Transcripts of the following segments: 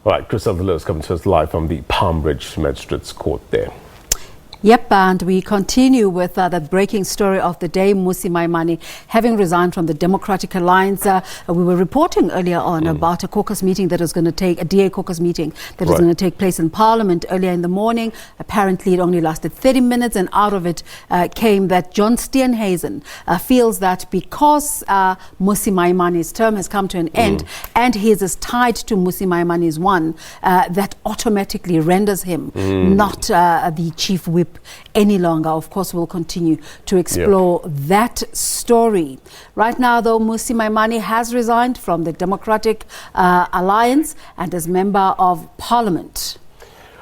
Right, Crystal Lewis coming to us live from the Palm Ridge Magistrates Court there. Yep, and we continue with the breaking story of the day. Mmusi Maimane having resigned from the Democratic Alliance. We were reporting earlier on about a caucus meeting that is going to take, a DA caucus meeting that is going to take place in Parliament earlier in the morning. Apparently it only lasted 30 minutes, and out of it came that John Steenhuisen feels that because Mmusi Maimane's term has come to an end and he is tied to Mmusi Maimane's one, that automatically renders him not the chief whip any longer. Of course, we'll continue to explore that story. Right now, though, Mmusi Maimane has resigned from the Democratic Alliance and as Member of Parliament.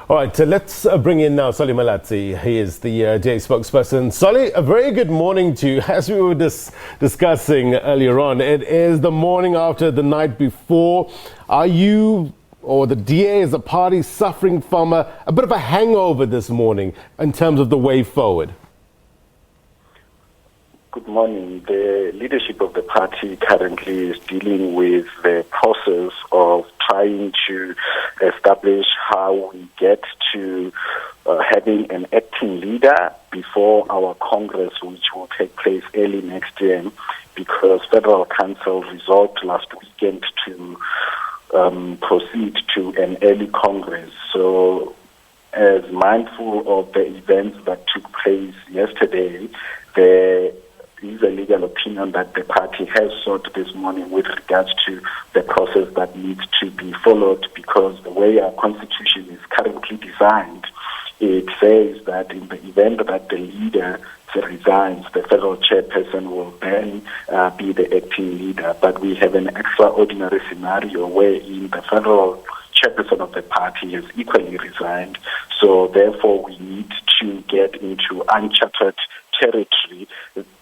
All right, let's bring in now Solly Malatsi. He is the DA spokesperson. Solly, a very good morning to you. As we were discussing earlier on, it is the morning after the night before. Are you or the DA as a party suffering from a bit of a hangover this morning in terms of the way forward? Good morning. The leadership of the party currently is dealing with the process of trying to establish how we get to having an acting leader before our Congress, which will take place early next year, because Federal Council resolved last weekend to proceed to an early Congress. So, as mindful of the events that took place yesterday, there is a legal opinion that the party has sought this morning with regards to the process that needs to be followed, because the way our constitution is currently designed, it says that in the event that the leader resigns, the federal chairperson will then be the acting leader. But we have an extraordinary scenario wherein the federal chairperson of the party has equally resigned. So therefore we need to get into uncharted territory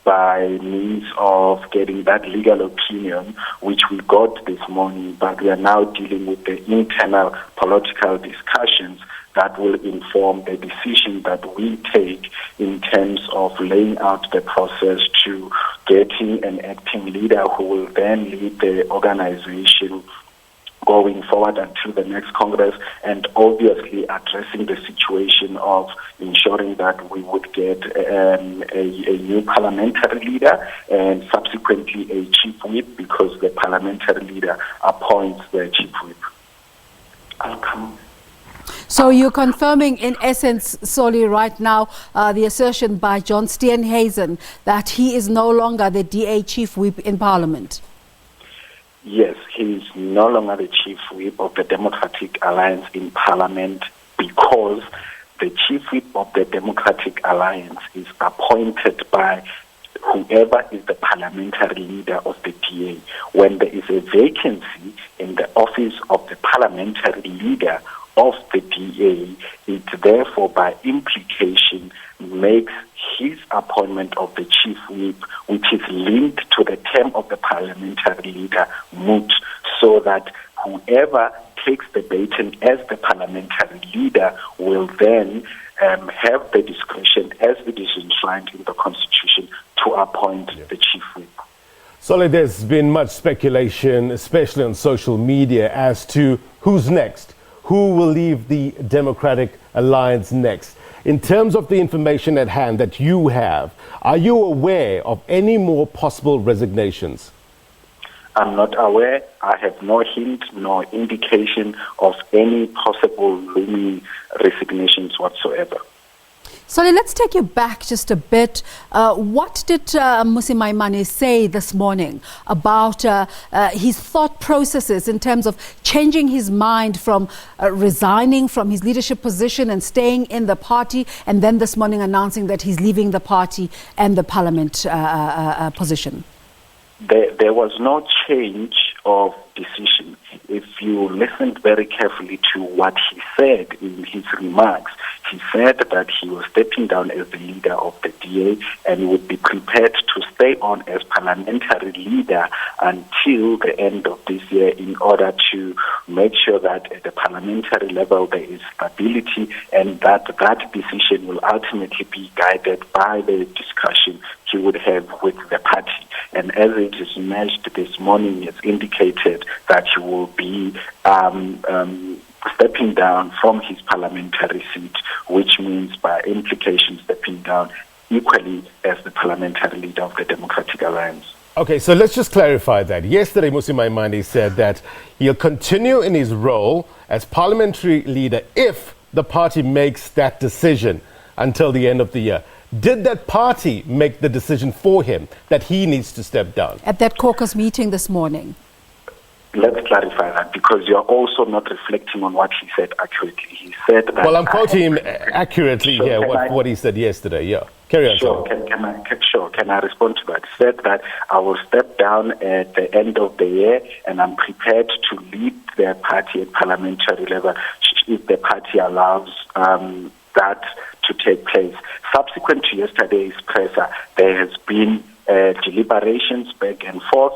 by means of getting that legal opinion, which we got this morning, but we are now dealing with the internal political discussions that will inform the decision that we take in terms of laying out the process to getting an acting leader who will then lead the organization going forward until the next Congress, and obviously addressing the situation of ensuring that we would get a new parliamentary leader and subsequently a chief whip, because the parliamentary leader appoints the chief whip. I'll come. So you're confirming, in essence, Solly, right now, the assertion by John Steenhuisen that he is no longer the DA chief whip in Parliament? Yes, he is no longer the chief whip of the Democratic Alliance in Parliament, because the chief whip of the Democratic Alliance is appointed by whoever is the parliamentary leader of the DA. When there is a vacancy in the office of the parliamentary leader of the DA, it therefore by implication makes his appointment of the chief whip, which is linked to the term of the parliamentary leader, moot, so that whoever takes the baton as the parliamentary leader will then have the discretion, as it is enshrined in the Constitution, to appoint the chief whip. Solly, there's been much speculation, especially on social media, as to who's next. Who will leave the Democratic Alliance next? In terms of the information at hand that you have, are you aware of any more possible resignations? I'm not aware. I have no hint nor indication of any possible looming resignations whatsoever. So let's take you back just a bit. What did Mmusi Maimane say this morning about his thought processes in terms of changing his mind from resigning from his leadership position and staying in the party, and then this morning announcing that he's leaving the party and the parliament position? There was no change of decision. If you listened very carefully to what he said in his remarks, he said that he was stepping down as the leader of the DA and would be prepared to stay on as parliamentary leader until the end of this year, in order to make sure that at the parliamentary level there is stability, and that decision will ultimately be guided by the discussion he would have with the party. And as it is emerged this morning, it's indicated that he will be stepping down from his parliamentary seat, which means by implication stepping down equally as the parliamentary leader of the Democratic Alliance. Okay, so let's just clarify that. Yesterday, Mmusi Maimane said that he'll continue in his role as parliamentary leader if the party makes that decision until the end of the year. Did that party make the decision for him that he needs to step down? At that caucus meeting this morning. Let's clarify that, because you're also not reflecting on what he said accurately. He said that... Well, I'm quoting him accurately here, what he said yesterday. Yeah, carry on. Sure, can I respond to that? He said that I will step down at the end of the year, and I'm prepared to lead the party at parliamentary level if the party allows that to take place. Subsequent to yesterday's presser, there has been deliberations back and forth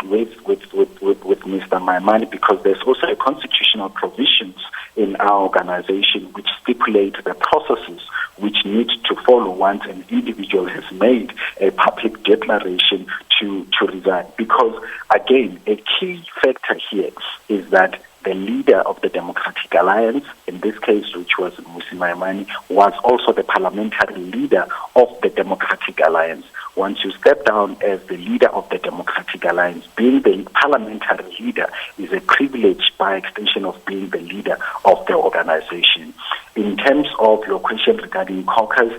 with Mr. Maimane, because there's also a constitutional provisions in our organization which stipulate the processes which need to follow once an individual has made a public declaration to resign. Because, again, a key factor here is that the leader of the Democratic Alliance, in this case, which was Mmusi Maimane, was also the parliamentary leader of the Democratic Alliance. Once you step down as the leader of the Democratic Alliance, being the parliamentary leader is a privilege by extension of being the leader of the organization. In terms of your question regarding caucus,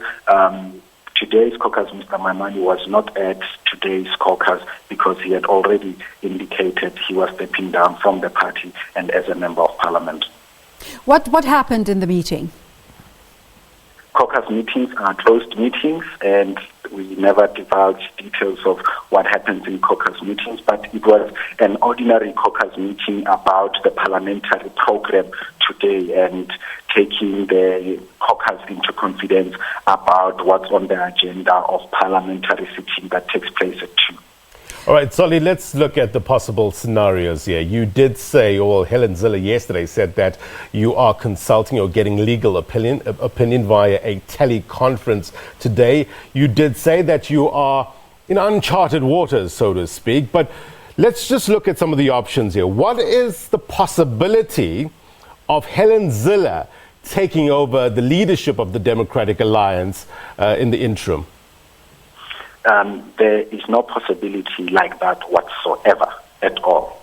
today's caucus, Mr. Maimane was not at today's caucus because he had already indicated he was stepping down from the party and as a member of parliament. What happened in the meeting? Caucus meetings are closed meetings, and we never divulge details of what happens in caucus meetings, but it was an ordinary caucus meeting about the parliamentary program today and taking the caucus into confidence about what's on the agenda of parliamentary sitting that takes place at 2. All right, Solly, let's look at the possible scenarios here. You did say, or Helen Zille yesterday said that you are consulting or getting legal opinion via a teleconference today. You did say that you are in uncharted waters, so to speak, but let's just look at some of the options here. What is the possibility of Helen Zille taking over the leadership of the Democratic Alliance in the interim? There is no possibility like that whatsoever at all.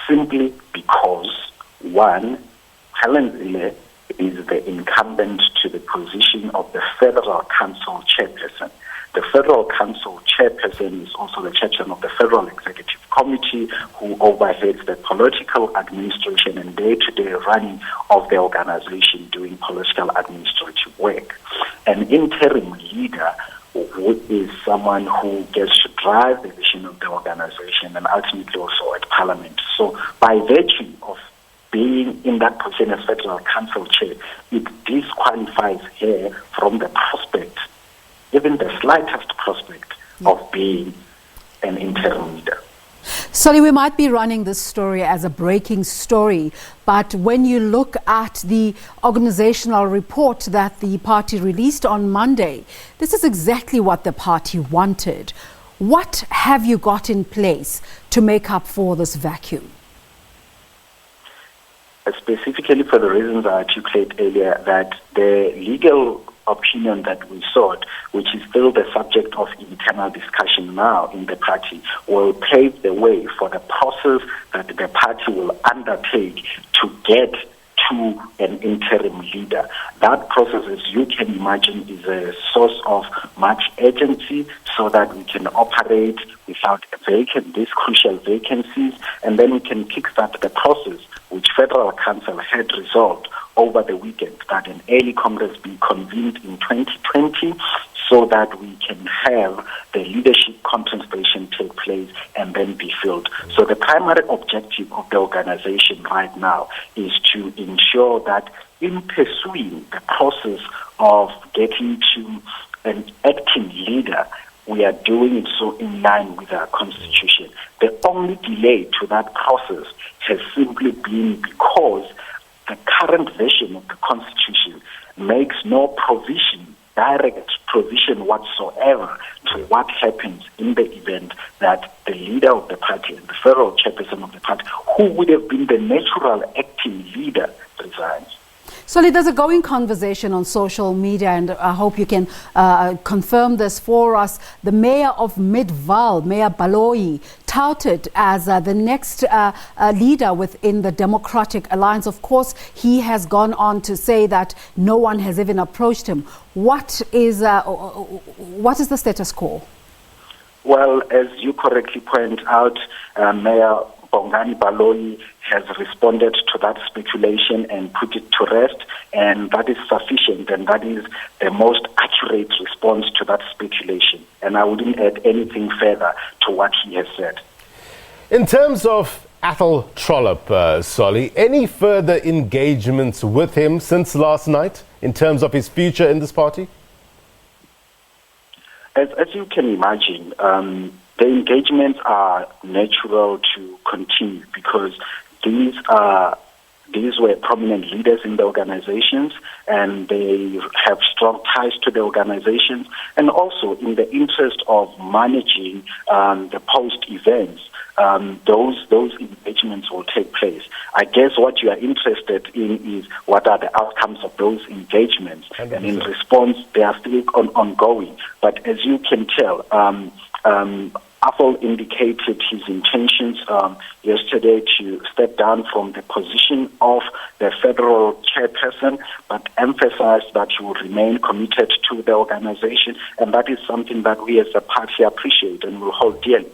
Simply because, one, Helen Zille is the incumbent to the position of the Federal Council chairperson. The Federal Council chairperson is also the chairperson of the Federal Executive Committee, who overheads the political administration and day-to-day running of the organization, doing political administrative work. An interim leader who is someone who gets to drive the vision of the organization and ultimately also at Parliament. So by virtue of being in that position as Federal Council chair, it disqualifies her from the prospect, even the slightest prospect, of being an interim leader. Solly, we might be running this story as a breaking story, but when you look at the organizational report that the party released on Monday, this is exactly what the party wanted. What have you got in place to make up for this vacuum? Specifically for the reasons I articulated earlier, that the legal opinion that we sought, which is still the subject of internal discussion now in the party, will pave the way for the process that the party will undertake to get to an interim leader. That process, as you can imagine, is a source of much urgency so that we can operate without these crucial vacancies, and then we can kickstart the process which Federal Council had resolved over the weekend, that an early Congress be convened in 2020 so that we can have the leadership contestation take place and then be filled. So the primary objective of the organization right now is to ensure that in pursuing the process of getting to an acting leader, we are doing it so in line with our constitution. The only delay to that process has simply been because the current version of the constitution makes no provision direct provision whatsoever to what happens in the event that the leader of the party and the federal chairperson of the party, who would have been the natural acting leader, resigns. Solly, there's a going conversation on social media, and I hope you can confirm this for us. The mayor of Midvaal, Mayor Baloyi, touted as the next leader within the Democratic Alliance. Of course, he has gone on to say that no one has even approached him. What is the status quo? Well, as you correctly point out, Mayor Bongani Baloyi has responded to that speculation and put it to rest, and that is sufficient, and that is the most accurate response to that speculation. And I wouldn't add anything further to what he has said. In terms of Athol Trollip, Solly, any further engagements with him since last night in terms of his future in this party? As you can imagine, the engagements are natural to continue because these were prominent leaders in the organizations, and they have strong ties to the organizations, and also in the interest of managing the post events. Those engagements will take place. I guess what you are interested in is what are the outcomes of those engagements, 100%. And in response, they are still ongoing. But as you can tell, Athol indicated his intentions yesterday to step down from the position of the federal chairperson, but emphasized that he will remain committed to the organization, and that is something that we as a party appreciate and will hold dearly.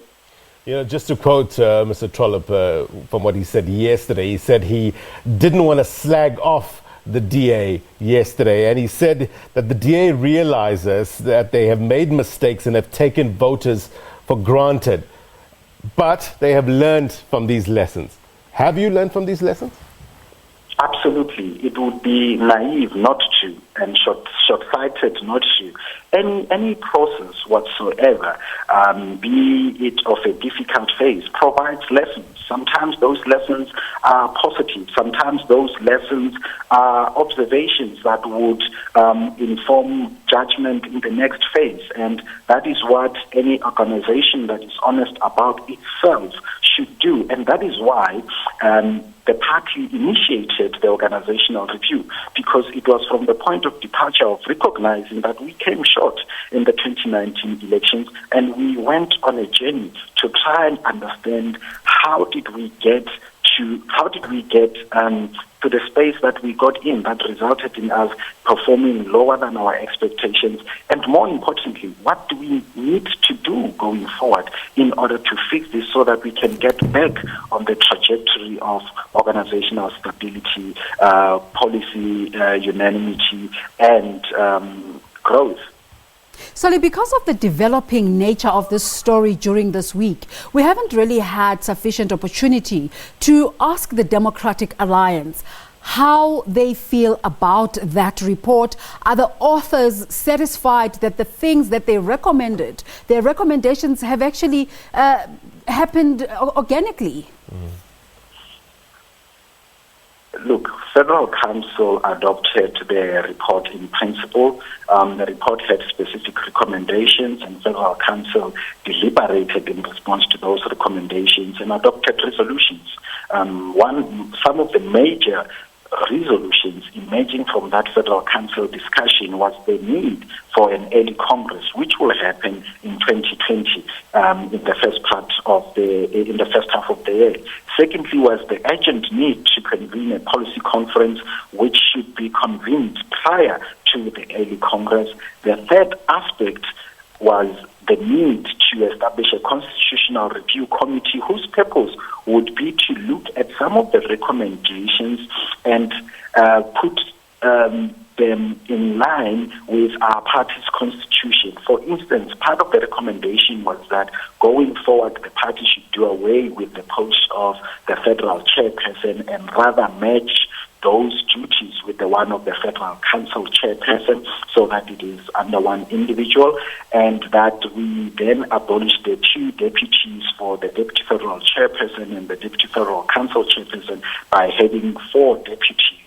You know, just to quote Mr. Trollip from what he said yesterday, he said he didn't want to slag off the DA yesterday, and he said that the DA realizes that they have made mistakes and have taken voters for granted, but they have learned from these lessons. Have you learned from these lessons? Absolutely. It would be naive not to, and short-sighted not to. Any process whatsoever, be it of a difficult phase, provides lessons. Sometimes those lessons are positive. Sometimes those lessons are observations that would inform judgment in the next phase. And that is what any organization that is honest about itself should do. And that is why the party initiated the organizational review, because it was from the point of departure of recognizing that we came short in the 2019 elections, and we went on a journey to try and understand how did we get to the space that we got in that resulted in us performing lower than our expectations, and more importantly, what do we need to do going forward in order to fix this so that we can get back on the trajectory of organizational stability, policy unanimity, and growth. Solly, because of the developing nature of this story during this week, we haven't really had sufficient opportunity to ask the Democratic Alliance how they feel about that report. Are the authors satisfied that the things that they recommended, their recommendations have actually happened organically? Look, Federal Council adopted the report in principle. The report had specific recommendations, and Federal Council deliberated in response to those recommendations and adopted resolutions. Some of the major resolutions emerging from that Federal Council discussion was the need for an early Congress, which will happen in 2020 in the first half of the year. Secondly, was the urgent need to convene a policy conference, which should be convened prior to the early Congress. The third aspect was the need to establish a constitutional review committee whose purpose would be to look at some of the recommendations and put them in line with our party's constitution. For instance, part of the recommendation was that going forward, the party should do away with the post of the federal chairperson and rather match those duties with the one of the Federal Council chairperson, so that it is under one individual, and that we then abolish the two deputies for the Deputy Federal Chairperson and the Deputy Federal Council chairperson by having 4 deputies.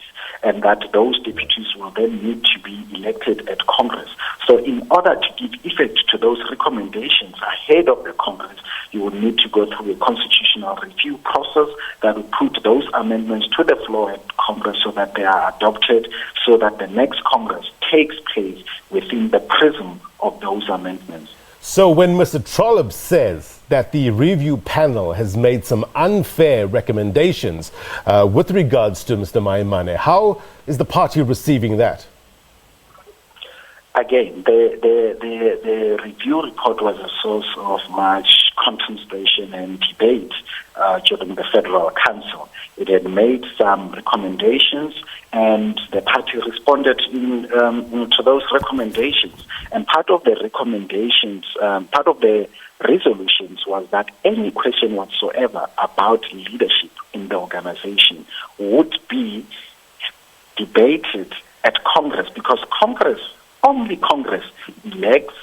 and that those deputies will then need to be elected at Congress. So in order to give effect to those recommendations ahead of the Congress, you will need to go through a constitutional review process that will put those amendments to the floor at Congress so that they are adopted, so that the next Congress takes place within the prism of those amendments. So when Mr. Trollip says that the review panel has made some unfair recommendations with regards to Mr. Maimane, how is the party receiving that? Again, the review report was a source of much contemplation and debate during the Federal Council. It had made some recommendations, and the party responded to those recommendations. And part of the recommendations, part of the resolutions was that any question whatsoever about leadership in the organization would be debated at Congress, because only Congress elects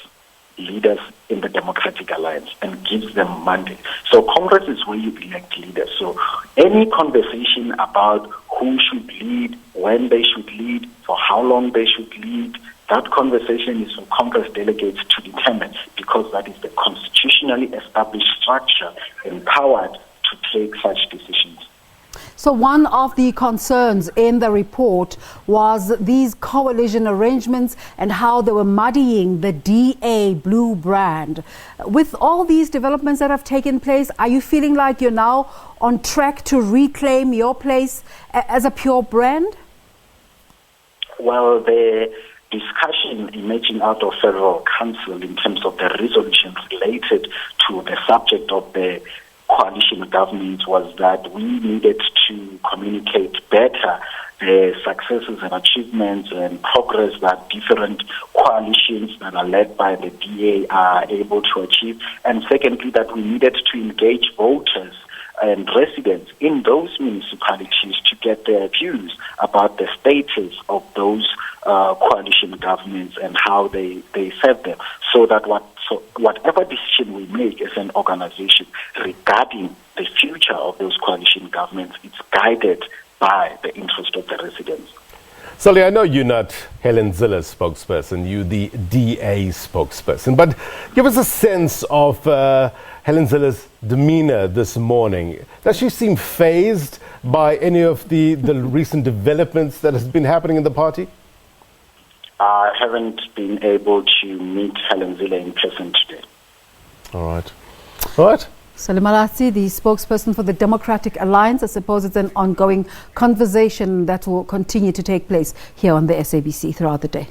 leaders in the Democratic Alliance and gives them mandate. So Congress is where you elect leaders. So any conversation about who should lead, when they should lead, for how long they should lead, that conversation is for Congress delegates to determine, because that is the constitutionally established structure empowered to take such decisions. So one of the concerns in the report was these coalition arrangements and how they were muddying the DA blue brand. With all these developments that have taken place, are you feeling like you're now on track to reclaim your place as a pure brand? Well, the discussion emerging out of Federal Council in terms of the resolution related to the subject of the coalition government was that we needed to communicate better the successes and achievements and progress that different coalitions that are led by the DA are able to achieve. And secondly, that we needed to engage voters and residents in those municipalities to get their views about the status of those coalition governments and how they serve them, so that whatever decision we make as an organization regarding the future of those coalition governments, it's guided by the interest of the residents. Sully, I know you're not Helen Zilla's spokesperson, you're the DA spokesperson, but give us a sense of Helen Zilla's demeanor this morning. Does she seem fazed by any of the recent developments that has been happening in the party? I haven't been able to meet Helen Zilla in person today. All right. Sully Malatsi, the spokesperson for the Democratic Alliance. I suppose it's an ongoing conversation that will continue to take place here on the SABC throughout the day.